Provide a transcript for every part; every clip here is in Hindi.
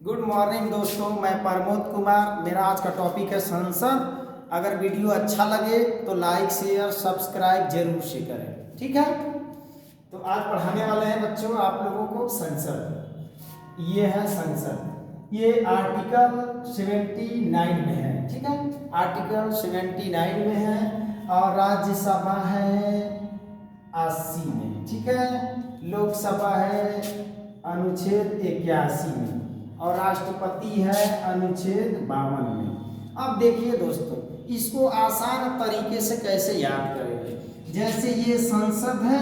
गुड मॉर्निंग दोस्तों, मैं प्रमोद कुमार। मेरा आज का टॉपिक है संसद। अगर वीडियो अच्छा लगे तो लाइक शेयर सब्सक्राइब जरूर से करें, ठीक है। तो आज पढ़ाने वाले हैं बच्चों आप लोगों को संसद। ये है संसद, ये आर्टिकल 79 में है, ठीक है। आर्टिकल 79 में है और राज्यसभा है 80 में, ठीक है। लोकसभा है अनुच्छेद 81 में और राष्ट्रपति है अनुच्छेद 52 में। अब देखिए दोस्तों, इसको आसान तरीके से कैसे याद करेंगे। जैसे ये संसद है,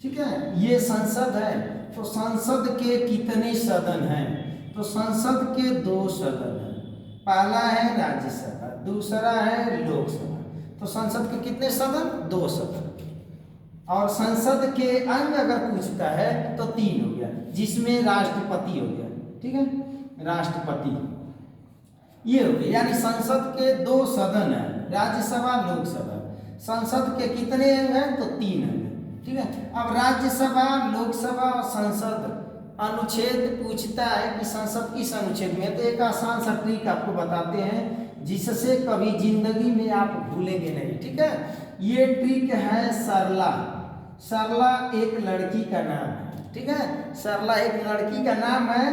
ठीक है, ये संसद है, तो संसद के कितने सदन हैं? तो संसद के 2 सदन हैं। पहला है राज्यसभा, दूसरा है लोकसभा। तो संसद के कितने सदन? 2 सदन। और संसद के अंग अगर पूछता है तो 3 हो गया, जिसमें राष्ट्रपति हो गया, ठीक है, राष्ट्रपति ये हो गया। यानी संसद के 2 सदन है, राज्यसभा लोकसभा। संसद के कितने अंग हैं? तो 3 अंग हैं, ठीक है। अब राज्यसभा लोकसभा और संसद अनुच्छेद पूछता है कि संसद किस अनुच्छेद में। तो एक आसान सा ट्रिक आपको बताते हैं जिससे कभी जिंदगी में आप भूलेंगे नहीं, ठीक है। ये ट्रिक है सरला। सरला एक लड़की का नाम है, ठीक है। सरला एक लड़की का नाम है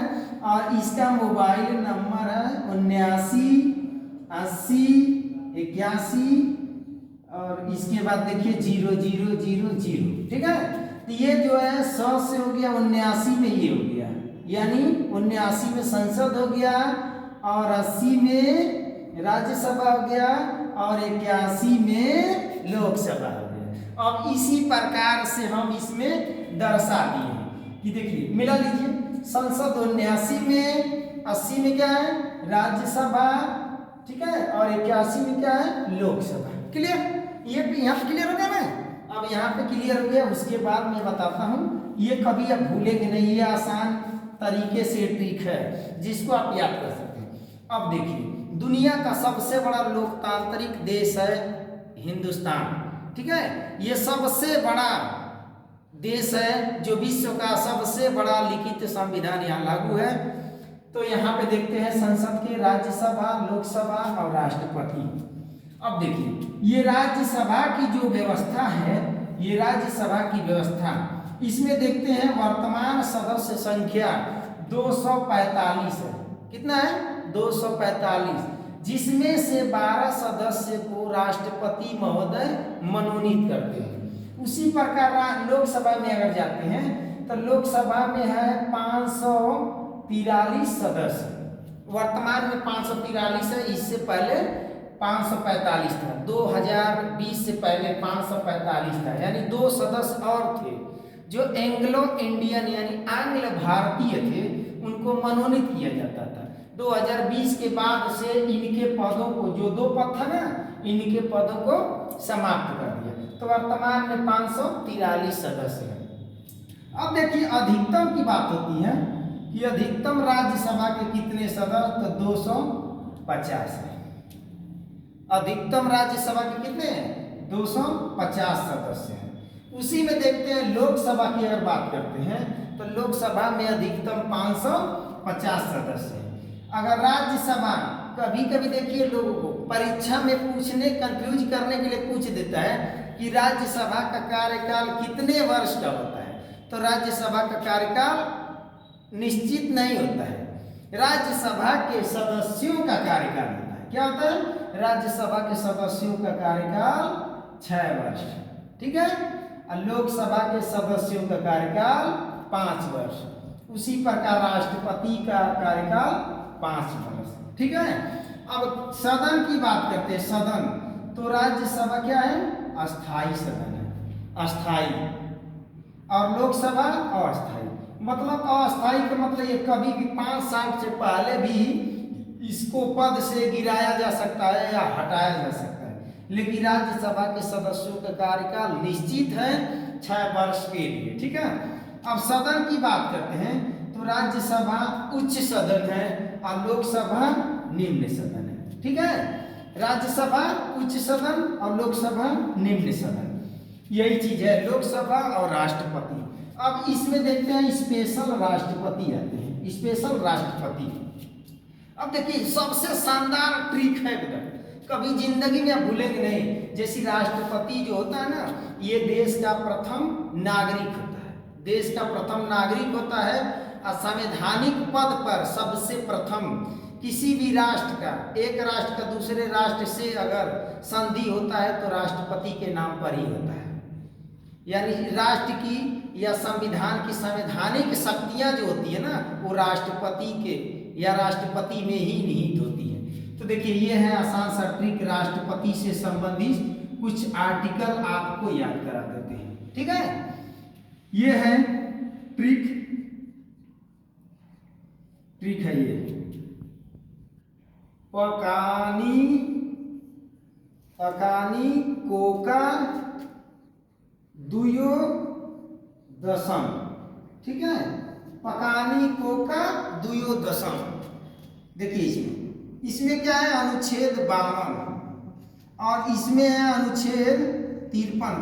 और इसका मोबाइल नंबर है 79 80 81 और इसके बाद देखिए 0000, ठीक है। तो ये जो है 100 से हो गया 79 में, ये हो गया, यानी 79 में संसद हो गया और 80 में राज्यसभा हो गया और 81 में लोकसभा हो गया। अब इसी प्रकार से हम इसमें दर्शा दिए हैं कि देखिए मिला लीजिए, संसद 79 में, 80 में क्या है राज्यसभा, ठीक है, और 81 में क्या है लोकसभा। क्लियर? ये यहाँ पे क्लियर हो गया ना। अब यहाँ पे क्लियर हो गया, उसके बाद मैं बताता हूँ, ये कभी आप भूलेंगे नहीं। ये आसान तरीके से ट्रिक है जिसको आप याद कर सकते हैं। अब देखिए, दुनिया का सबसे बड़ा लोकतांत्रिक देश है हिंदुस्तान, ठीक है। ये सबसे बड़ा देश है, जो विश्व का सबसे बड़ा लिखित संविधान यहाँ लागू है। तो यहाँ पे देखते हैं संसद के राज्यसभा लोकसभा और राष्ट्रपति। अब देखिए, ये राज्यसभा की जो व्यवस्था है, ये राज्यसभा की व्यवस्था, इसमें देखते हैं वर्तमान सदस्य संख्या 245 है। कितना है? 245, जिसमें से 12 सदस्य को राष्ट्रपति महोदय मनोनीत करते हैं। उसी प्रकार लोकसभा में अगर जाते हैं तो लोकसभा में है 543 सदस्य। वर्तमान में 543 है, इससे पहले 545 था। 2020 से पहले 545 था, यानी 2 सदस्य और थे जो एंग्लो इंडियन यानी आंग्ल भारतीय थे, उनको मनोनीत किया जाता था। 2020 के बाद से इनके पदों को, जो 2 पद था ना, इनके पदों को समाप्त कर दिया। तो वर्तमान में 543 सदस्य हैं। अब देखिए, अधिकतम की बात होती है कि अधिकतम राज्यसभा के कितने सदस्य? तो 250 है। अधिकतम राज्यसभा के कितने हैं? 250 सदस्य हैं। उसी में देखते हैं लोकसभा की अगर बात करते हैं तो लोकसभा में अधिकतम 550 सदस्य हैं। अगर राज्यसभा, कभी कभी देखिए लोगों को परीक्षा में पूछने, कंफ्यूज करने के लिए पूछ देता है कि राज्यसभा का कार्यकाल कितने वर्ष का होता है। तो राज्यसभा का कार्यकाल निश्चित नहीं होता है। राज्यसभा के सदस्यों का कार्यकाल होता है। क्या होता है? राज्यसभा के सदस्यों का कार्यकाल 6 वर्ष, ठीक है, और लोकसभा के सदस्यों का कार्यकाल 5 वर्ष। उसी प्रकार राष्ट्रपति का कार्यकाल 5 वर्ष, ठीक है। अब सदन की बात करते हैं। सदन, तो राज्यसभा क्या है? अस्थाई सदन है, अस्थाई, और लोकसभा अस्थाई। मतलब अस्थाई का मतलब ये कभी भी 5 साल से पहले भी इसको पद से गिराया जा सकता है या हटाया जा सकता है, लेकिन राज्यसभा के सदस्यों का कार्यकाल निश्चित है 6 वर्ष के लिए, ठीक है। अब सदन की बात करते हैं तो राज्यसभा उच्च सदन है और लोकसभा निम्न सदन है, ठीक है। राज्यसभा उच्च सदन और लोकसभा निम्न सदन, यही चीज है लोकसभा और राष्ट्रपति। अब इसमें देखते हैं स्पेशल राष्ट्रपति आते हैं। स्पेशल राष्ट्रपति। अब देखिए सबसे शानदार ट्रिक है बेटा, कभी जिंदगी में आप भूलेंगे नहीं। जैसे राष्ट्रपति जो होता है ना, ये देश का प्रथम नागरिक होता है, देश का प्रथम नागरिक होता है। और संवैधानिक पद पर सबसे प्रथम किसी भी राष्ट्र का, एक राष्ट्र का दूसरे राष्ट्र से अगर संधि होता है तो राष्ट्रपति के नाम पर ही होता है। यानी राष्ट्र की या संविधान की संवैधानिक शक्तियां जो होती है ना, वो राष्ट्रपति के या राष्ट्रपति में ही निहित होती है। तो देखिए ये है आसान सा ट्रिक, राष्ट्रपति से संबंधित कुछ आर्टिकल आपको याद करा देते हैं। ठीक है, ये है ट्रिक है ये पकानी कोका दुयो दशम। ठीक है, पकानी कोका दुयो दशम। देखिए इसमें क्या है, अनुच्छेद 52 और इसमें है अनुच्छेद 53।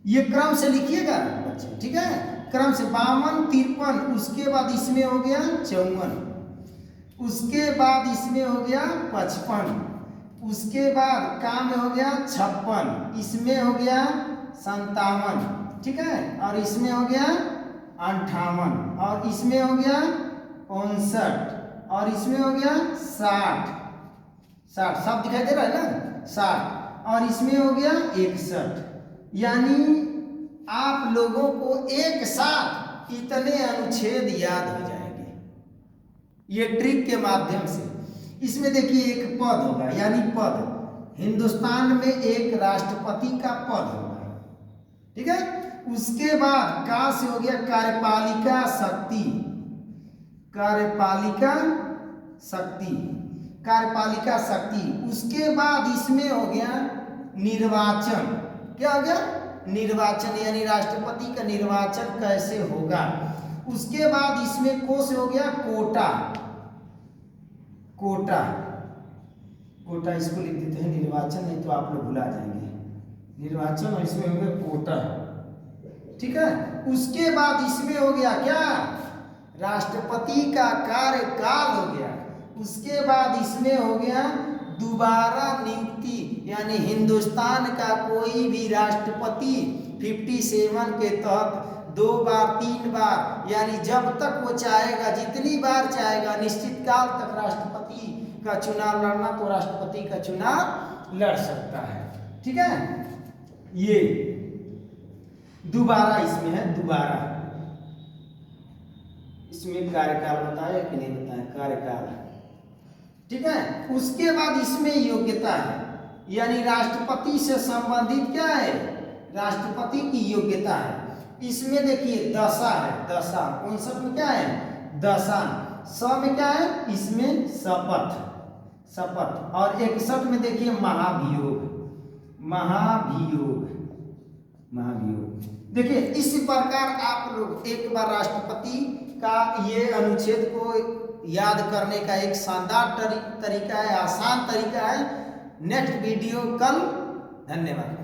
ये क्रम से लिखिएगा बच्चे, ठीक है, क्रम से 52, 53, उसके बाद इसमें हो गया 54, उसके बाद इसमें हो गया 55, उसके बाद का में हो गया 56, इसमें हो गया 57, ठीक है, और इसमें हो गया 58, और इसमें हो गया 59, और इसमें हो गया 60 सब दिखाई दे रहा है ना, 60, और इसमें हो गया 61। यानी आप लोगों को एक साथ इतने अनुच्छेद याद हो जाएंगे ये ट्रिक के माध्यम से। इसमें देखिए एक पद होगा, यानी पद, हिंदुस्तान में एक राष्ट्रपति का पद होगा। ठीक है, उसके बाद का से हो गया कार्यपालिका शक्ति, कार्यपालिका शक्ति। उसके बाद इसमें हो गया निर्वाचन। क्या हो गया, निर्वाचन, यानी राष्ट्रपति का निर्वाचन कैसे होगा। उसके बाद इसमें को से हो गया कोटा इसको लिख देते हैं निर्वाचन, नहीं तो आप लोग भुला जाएंगे, निर्वाचन, और इसमें हो गया कोटा। ठीक है, उसके बाद इसमें हो गया क्या, राष्ट्रपति का कार्यकाल हो गया। उसके बाद इसमें हो गया दोबारा नियुक्ति, यानी हिंदुस्तान का कोई भी राष्ट्रपति 57 के तहत 2 बार 3 बार, यानी जब तक वो चाहेगा, जितनी बार चाहेगा, निश्चित काल तक राष्ट्रपति का चुनाव लड़ना, तो राष्ट्रपति का चुनाव लड़ सकता है। ठीक है, ये दोबारा इसमें है, दोबारा इसमें कार्यकाल बताया कि नहीं बताया, कार्यकाल। ठीक है, उसके बाद इसमें योग्यता है, यानी राष्ट्रपति से संबंधित क्या है, राष्ट्रपति की योग्यता है। इसमें देखिए दशा है, दशा 59 में क्या है, दशा, 100 में क्या है, इसमें शपथ, और 61 में देखिए महाभियोग। देखिए इसी प्रकार आप लोग एक बार राष्ट्रपति का ये अनुच्छेद को याद करने का एक शानदार तरीका है, आसान तरीका है। नेक्स्ट वीडियो कल। धन्यवाद।